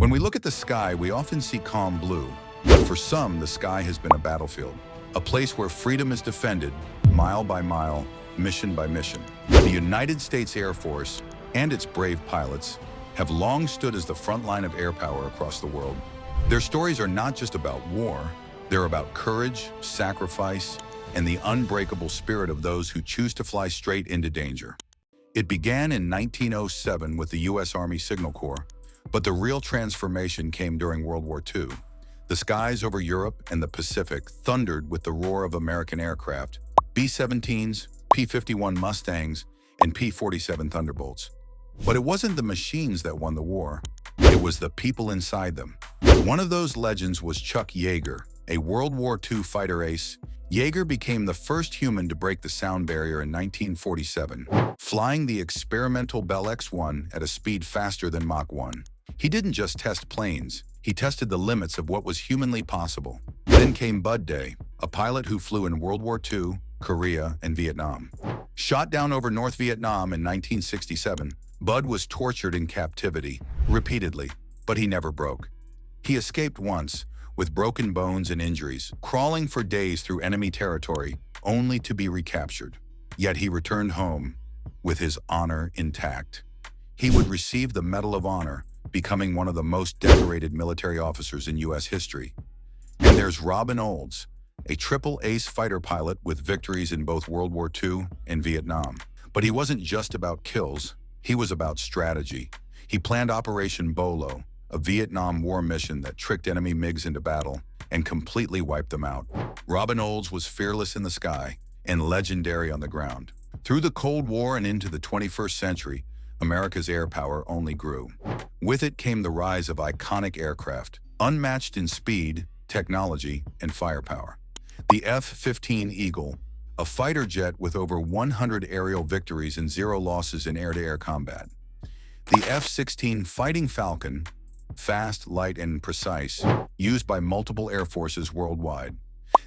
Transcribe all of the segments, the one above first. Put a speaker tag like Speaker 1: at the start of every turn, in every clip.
Speaker 1: When we look at the sky, we often see calm blue, but for some, the sky has been a battlefield, a place where freedom is defended, mile by mile, mission by mission. The United States Air Force and its brave pilots have long stood as the front line of air power across the world. Their stories are not just about war, they're about courage, sacrifice, and the unbreakable spirit of those who choose to fly straight into danger. It began in 1907 with the U.S. Army Signal Corps, but the real transformation came during World War II. The skies over Europe and the Pacific thundered with the roar of American aircraft, B-17s, P-51 Mustangs, and P-47 Thunderbolts. But it wasn't the machines that won the war, it was the people inside them. One of those legends was Chuck Yeager, a World War II fighter ace. Yeager became the first human to break the sound barrier in 1947, flying the experimental Bell X-1 at a speed faster than Mach 1. He didn't just test planes, he tested the limits of what was humanly possible. Then came Bud Day, a pilot who flew in World War II, Korea, and Vietnam. Shot down over North Vietnam in 1967, Bud was tortured in captivity, repeatedly, but he never broke. He escaped once, with broken bones and injuries, crawling for days through enemy territory, only to be recaptured. Yet he returned home, with his honor intact. He would receive the Medal of Honor, becoming one of the most decorated military officers in U.S. history. And there's Robin Olds, a triple ace fighter pilot with victories in both World War II and Vietnam. But he wasn't just about kills, he was about strategy. He planned Operation Bolo, a Vietnam War mission that tricked enemy MiGs into battle and completely wiped them out. Robin Olds was fearless in the sky and legendary on the ground. Through the Cold War and into the 21st century, America's air power only grew. With it came the rise of iconic aircraft, unmatched in speed, technology, and firepower. The F-15 Eagle, a fighter jet with over 100 aerial victories and 0 losses in air-to-air combat. The F-16 Fighting Falcon, fast, light, and precise, used by multiple air forces worldwide.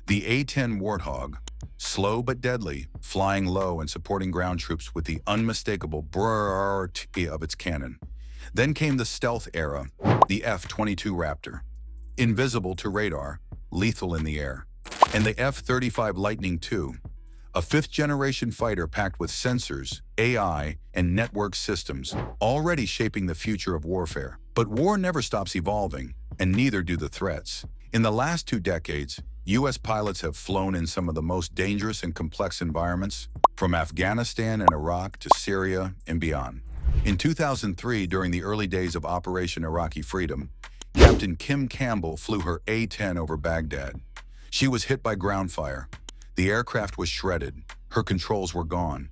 Speaker 1: The A-10 Warthog, slow but deadly, flying low and supporting ground troops with the unmistakable brrrr of its cannon. Then came the stealth era, the F-22 Raptor, invisible to radar, lethal in the air. And the F-35 Lightning II, a 5th-generation fighter packed with sensors, AI, and network systems, already shaping the future of warfare. But war never stops evolving, and neither do the threats. In the last 2 decades, U.S. pilots have flown in some of the most dangerous and complex environments, from Afghanistan and Iraq to Syria and beyond. In 2003, during the early days of Operation Iraqi Freedom, Captain Kim Campbell flew her A-10 over Baghdad. She was hit by ground fire. The aircraft was shredded. Her controls were gone.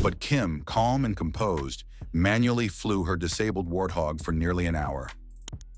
Speaker 1: But Kim, calm and composed, manually flew her disabled Warthog for nearly an hour.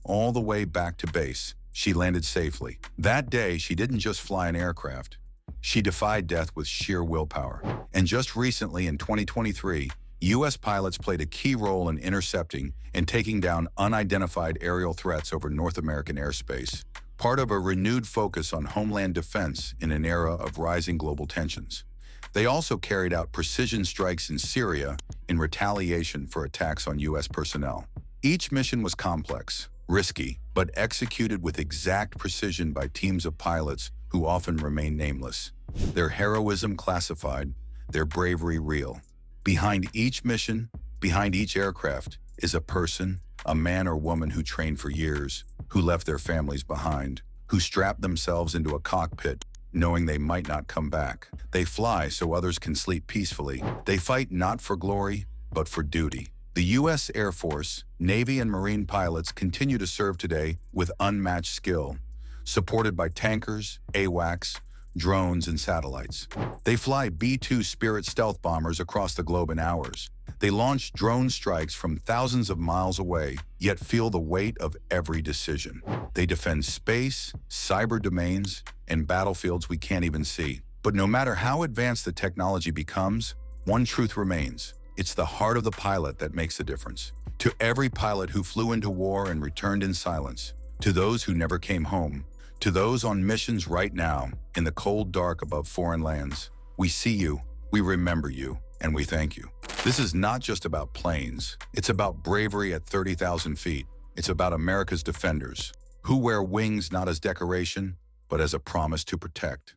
Speaker 1: All the way back to base, she landed safely. That day, she didn't just fly an aircraft. She defied death with sheer willpower. And just recently, in 2023, U.S. pilots played a key role in intercepting and taking down unidentified aerial threats over North American airspace, part of a renewed focus on homeland defense in an era of rising global tensions. They also carried out precision strikes in Syria in retaliation for attacks on U.S. personnel. Each mission was complex, risky, but executed with exact precision by teams of pilots who often remain nameless. Their heroism classified, their bravery real. Behind each mission, behind each aircraft, is a person, a man or woman who trained for years, who left their families behind, who strapped themselves into a cockpit, knowing they might not come back. They fly so others can sleep peacefully. They fight not for glory, but for duty. The U.S. Air Force, Navy, and Marine pilots continue to serve today with unmatched skill, supported by tankers, AWACS, drones, and satellites. They fly B-2 Spirit stealth bombers across the globe in hours. They launch drone strikes from thousands of miles away, yet feel the weight of every decision. They defend space, cyber domains, and battlefields we can't even see. But no matter how advanced the technology becomes, one truth remains. It's the heart of the pilot that makes the difference. To every pilot who flew into war and returned in silence, to those who never came home, to those on missions right now in the cold dark above foreign lands, we see you, we remember you, and we thank you. This is not just about planes. It's about bravery at 30,000 feet, It's about America's defenders, who wear wings not as decoration, but as a promise to protect.